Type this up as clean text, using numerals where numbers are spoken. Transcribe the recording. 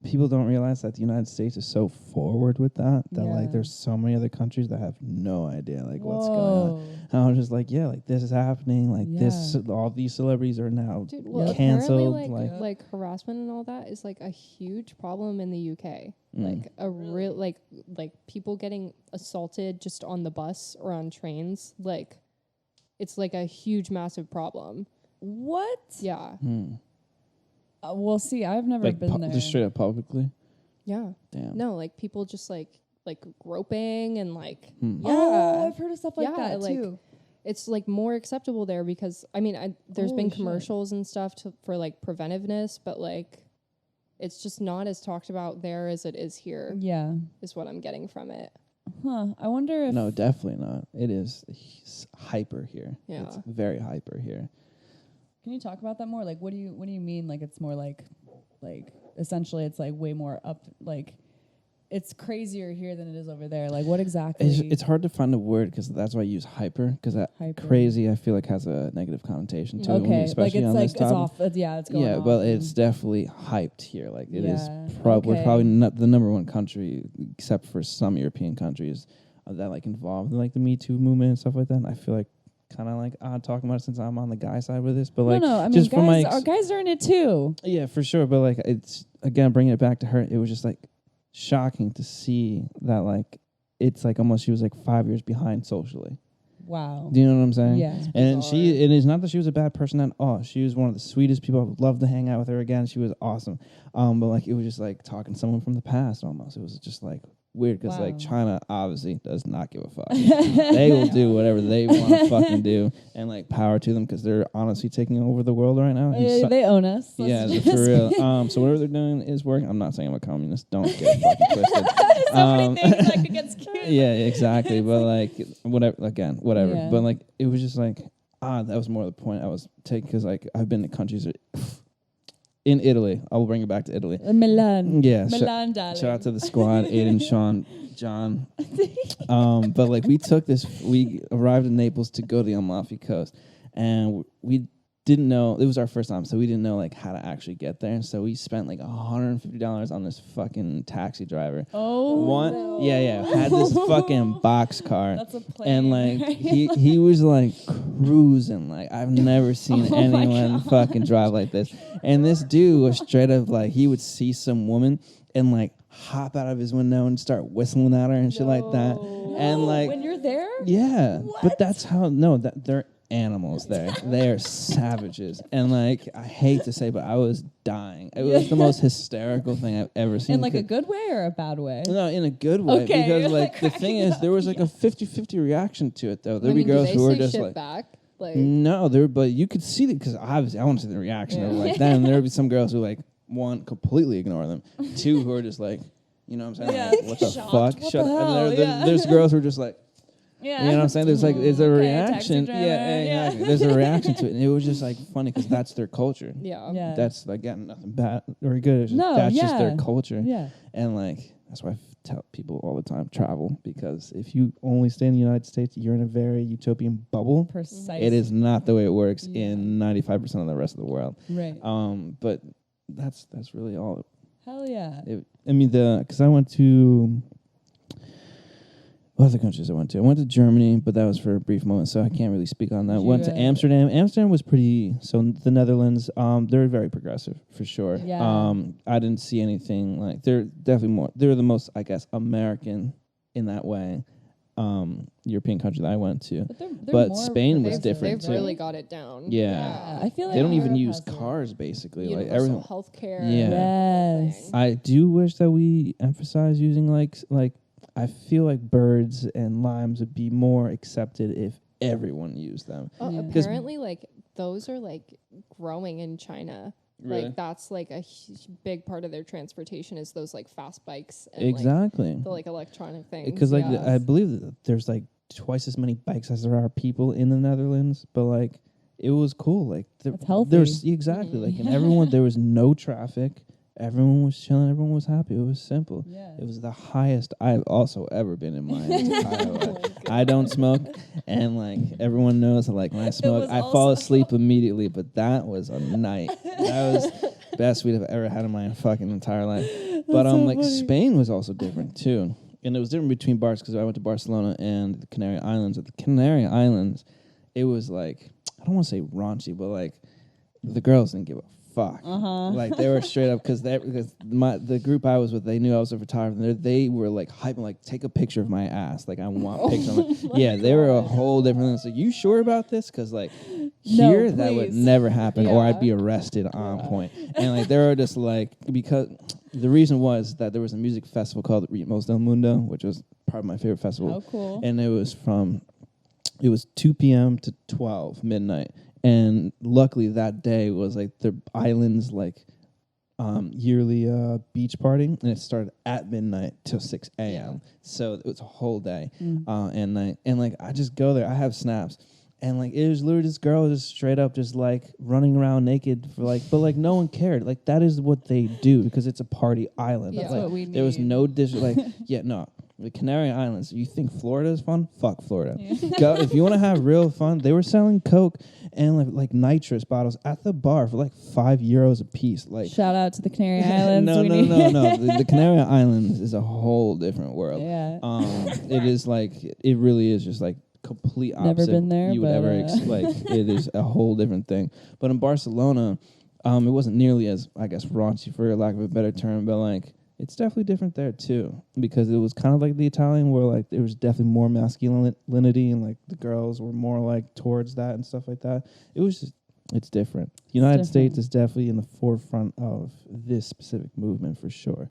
people don't realize that the United States is so forward with that like there's so many other countries that have no idea like what's going on. And I was just like, yeah, like this is happening. Like this, all these celebrities are now canceled. Like harassment and all that is like a huge problem in the UK. Like a real like people getting assaulted just on the bus or on trains. Like it's like a huge, massive problem. What? Yeah. Well, see, I've never been there. Just straight up publicly? Yeah. Damn. No, like people just like groping and like, Oh, I've heard of stuff like that too. It's like more acceptable there because, I mean, there's been commercials and stuff for like preventiveness, but like it's just not as talked about there as it is here. Yeah. Is what I'm getting from it. Huh. I wonder if... No, definitely not. It is hyper here. Yeah. It's very hyper here. Can you talk about that more? Like, what do you mean? Like, it's more like essentially, it's like way more up. Like, it's crazier here than it is over there. Like, what exactly? It's hard to find a word because that's why I use hyper. Because that crazy, I feel like has a negative connotation to it. Okay, especially like it's on like this topic. it's off. It's going. Yeah, off but it's definitely hyped here. Like it is. Okay. We're probably not the number one country, except for some European countries that like involved in like the Me Too movement and stuff like that. And I feel like kind of like talking about it since I'm on the guy side with this, but like no, I mean, just guys, from my our guys are in it too. Yeah, for sure. But like it's again bringing it back to her. It was just like shocking to see that like it's like almost she was like 5 years behind socially. Wow. Do you know what I'm saying? Yeah. And it is not that she was a bad person at all. She was one of the sweetest people. I would love to hang out with her again. She was awesome. But like it was just like talking to someone from the past almost. It was just like weird because like China obviously does not give a fuck. They will do whatever they want to fucking do, and like power to them because they're honestly taking over the world right now. They own us. Yeah, for real. So whatever they're doing is working. I'm not saying I'm a communist. Don't get fucking twisted. So many things that could get skewed. Yeah, exactly. But like whatever. Again, whatever. Yeah. But like it was just like that was more the point I was taking because like I've been to countries. In Italy, I will bring it back to Italy. Milan. Yeah. Milan, darling. Shout out to the squad, Aiden, Sean, John. But like we arrived in Naples to go to the Amalfi Coast, and we didn't know, it was our first time, so we didn't know like how to actually get there. So we spent like $150 on this fucking taxi driver. Had this fucking box car. That's a plane. And like he was like cruising. Like I've never seen anyone fucking drive like this. And this dude was straight up like he would see some woman and like hop out of his window and start whistling at her and shit like that. And like when you're there? Yeah. What? But that's how they're animals there. They are savages. And like I hate to say, but I was dying. It was the most hysterical thing I've ever seen. In like a good way or a bad way? No, in a good way. Okay. Because like the thing is there was like a 50-50 reaction to it though. There'd be girls who were just like back? Like no, but you could see it because obviously I want to see the reaction of like that. And there would be some girls who like one completely ignore them, two who are just like, you know what I'm saying? Yeah. Like, what the Shocked. fuck? What the hell? And there's girls who are just like, yeah. you know what I'm saying? There's like there's a reaction. Taxi driver, Yeah, exactly. There's a reaction to it, and it was just like funny because that's their culture. Yeah. That's like nothing bad or good. It's just, No, that's just their culture. Yeah. And like that's why I tell people all the time, travel, because if you only stay in the United States, you're in a very utopian bubble. Precisely. It is not the way it works in 95% of the rest of the world. Right. But that's really all. Hell yeah. Because I went to what other countries I went to? I went to Germany, but that was for a brief moment, so I can't really speak on that. Went to Amsterdam. Amsterdam was pretty. So the Netherlands, they're very progressive for sure. Yeah. I didn't see anything like they're definitely more. They're the most, I guess, American in that way. European country that I went to, but Spain was different They've too. really got it down. Yeah. I feel like they don't even use cars basically. Universal like everything. healthcare. Yeah. Yes. I do wish that we emphasize using like I feel like birds and limes would be more accepted if everyone used them. Apparently, like those are like growing in China. Really? Like that's like a big part of their transportation is those like fast bikes. And, Exactly. Like, the like electronic things. Because like I believe that there's like twice as many bikes as there are people in the Netherlands, but like it was cool. Like it's healthy. There's exactly like and everyone there was no traffic. Everyone was chilling. Everyone was happy. It was simple. Yeah. It was the highest I've also ever been in my entire life. I don't smoke, and like everyone knows that like when I smoke, I fall asleep immediately. But that was a night. best weed I've ever had in my fucking entire life. But so like funny. Spain was also different too, and it was different between bars because I went to Barcelona and the Canary Islands. At the Canary Islands, it was like, I don't want to say raunchy, but like the girls didn't give a fuck. Like they were straight up because the group I was with, they knew I was a photographer. And they were like hyping, like, take a picture of my ass. Like I want a picture of my yeah, they were a whole different thing. So you sure about this? Because like here that would never happen, or I'd be arrested on point. And like they were just like, because the reason was that there was a music festival called Ritmos del Mundo, which was probably my favorite festival. Oh, cool. And it was 2 p.m. to 12 midnight. And luckily that day was like the island's like yearly beach party, and it started at midnight till 6 a.m. So it was a whole day and night. And like I just go there, I have snaps, and like it was literally this girl just straight up just like running around naked for like, but like no one cared. Like that is what they do because it's a party island. Yeah. That's like, what we need. there was no like the Canary Islands. You think Florida is fun? Fuck Florida. Go if you want to have real fun. They were selling Coke and like nitrous bottles at the bar for like €5 a piece. Like shout out to the Canary Islands. no. The Canary Islands is a whole different world. Yeah. It is like it really is just like complete opposite. Never been there, you would but, ever like it is a whole different thing. But in Barcelona, it wasn't nearly as, I guess, raunchy for lack of a better term, but like it's definitely different there too, because it was kind of like the Italian where like there was definitely more masculinity and like the girls were more like towards that and stuff like that. It was just, it's different. United States is definitely in the forefront of this specific movement for sure.